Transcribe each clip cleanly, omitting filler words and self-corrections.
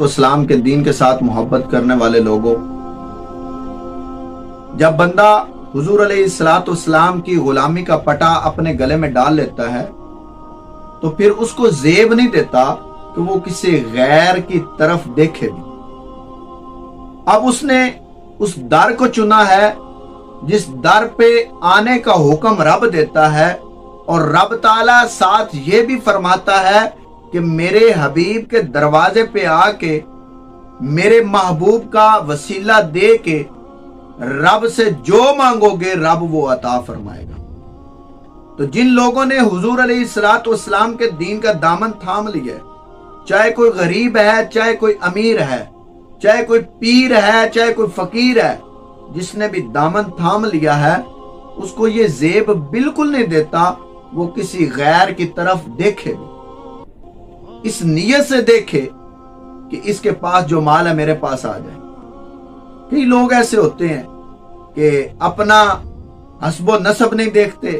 تو اسلام کے دین کے ساتھ محبت کرنے والے لوگوں، جب بندہ حضور علیہ السلام کی غلامی کا پٹا اپنے گلے میں ڈال لیتا ہے تو پھر اس کو زیب نہیں دیتا کہ وہ کسی غیر کی طرف دیکھے بھی۔ اب اس نے اس در کو چنا ہے جس در پہ آنے کا حکم رب دیتا ہے، اور رب تعالیٰ ساتھ یہ بھی فرماتا ہے کہ میرے حبیب کے دروازے پہ آ کے میرے محبوب کا وسیلہ دے کے رب سے جو مانگو گے رب وہ عطا فرمائے گا۔ تو جن لوگوں نے حضور علیہ السلام کے دین کا دامن تھام لیا ہے، چاہے کوئی غریب ہے، چاہے کوئی امیر ہے، چاہے کوئی پیر ہے، چاہے کوئی فقیر ہے، جس نے بھی دامن تھام لیا ہے اس کو یہ زیب بالکل نہیں دیتا وہ کسی غیر کی طرف دیکھے، اس نیت سے دیکھے کہ اس کے پاس جو مال ہے میرے پاس آ جائے۔ کئی لوگ ایسے ہوتے ہیں کہ اپنا حسب و نسب نہیں دیکھتے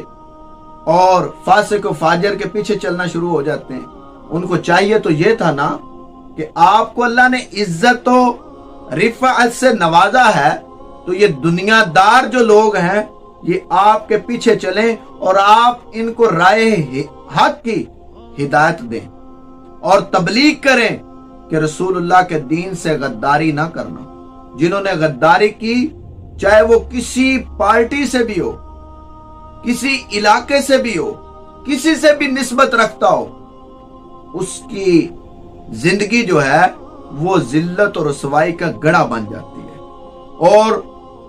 اور فاسق و فاجر کے پیچھے چلنا شروع ہو جاتے ہیں۔ ان کو چاہیے تو یہ تھا نا کہ آپ کو اللہ نے عزت و رفعت سے نوازا ہے تو یہ دنیا دار جو لوگ ہیں یہ آپ کے پیچھے چلیں اور آپ ان کو رائے حق کی ہدایت دیں اور تبلیغ کریں کہ رسول اللہ کے دین سے غداری نہ کرنا۔ جنہوں نے غداری کی، چاہے وہ کسی پارٹی سے بھی ہو، کسی علاقے سے بھی ہو، کسی سے بھی نسبت رکھتا ہو، اس کی زندگی جو ہے وہ ذلت اور رسوائی کا گڑھا بن جاتی ہے، اور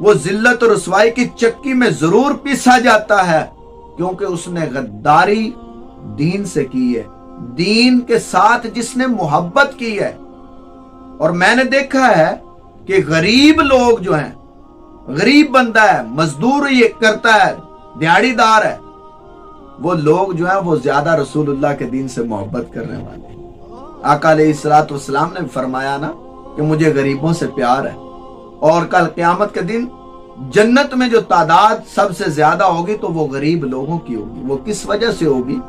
وہ ذلت اور رسوائی کی چکی میں ضرور پیسا جاتا ہے، کیونکہ اس نے غداری دین سے کی ہے، دین کے ساتھ جس نے محبت کی ہے۔ اور میں نے دیکھا ہے کہ غریب لوگ جو ہیں، غریب بندہ ہے، مزدور یہ کرتا ہے، دیہڑی دار ہے، وہ لوگ جو ہیں وہ زیادہ رسول اللہ کے دین سے محبت کرنے والے ہیں۔ آقا علیہ السلام نے فرمایا نا کہ مجھے غریبوں سے پیار ہے، اور کل قیامت کے دن جنت میں جو تعداد سب سے زیادہ ہوگی تو وہ غریب لوگوں کی ہوگی۔ وہ کس وجہ سے ہوگی؟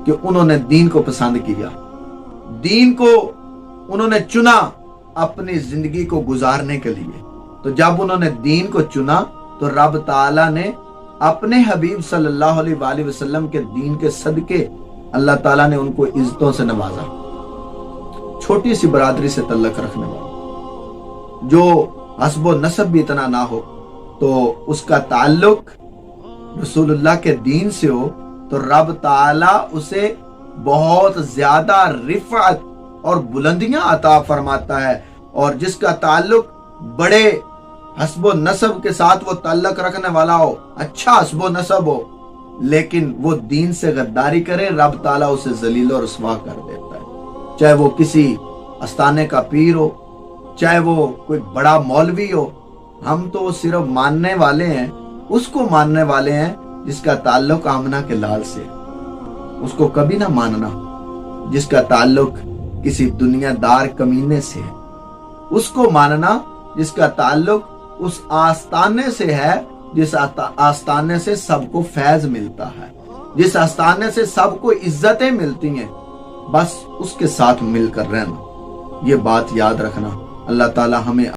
کہ انہوں نے دین کو پسند کیا، دین کو انہوں نے چنا اپنی زندگی کو گزارنے کے لیے۔ تو جب انہوں نے دین کو چنا تو رب تعالیٰ نے اپنے حبیب صلی اللہ علیہ وآلہ وسلم کے دین کے صدقے اللہ تعالیٰ نے ان کو عزتوں سے نوازا۔ چھوٹی سی برادری سے تعلق رکھنے والا، جو حسب و نسب بھی اتنا نہ ہو تو اس کا تعلق رسول اللہ کے دین سے ہو تو رب تعالیٰ اسے بہت زیادہ رفعت اور بلندیاں عطا فرماتا ہے، اور جس کا تعلق بڑے حسب و نسب کے ساتھ وہ تعلق رکھنے والا ہو، اچھا حسب و نسب ہو، لیکن وہ دین سے غداری کرے، رب تعالیٰ اسے ذلیل و رسوا کر دیتا ہے۔ چاہے وہ کسی استانے کا پیر ہو، چاہے وہ کوئی بڑا مولوی ہو، ہم تو صرف ماننے والے ہیں، اس کو ماننے والے ہیں جس کا تعلق آمنہ کے لال سے، اس کو کبھی نہ ماننا جس کا تعلق کسی دنیا دار کمینے سے ہے، اس کو ماننا جس کا تعلق اس آستانے سے ہے جس آستانے سے سب کو فیض ملتا ہے، جس آستانے سے سب کو عزتیں ملتی ہیں، بس اس کے ساتھ مل کر رہنا۔ یہ بات یاد رکھنا۔ اللہ تعالی ہمیں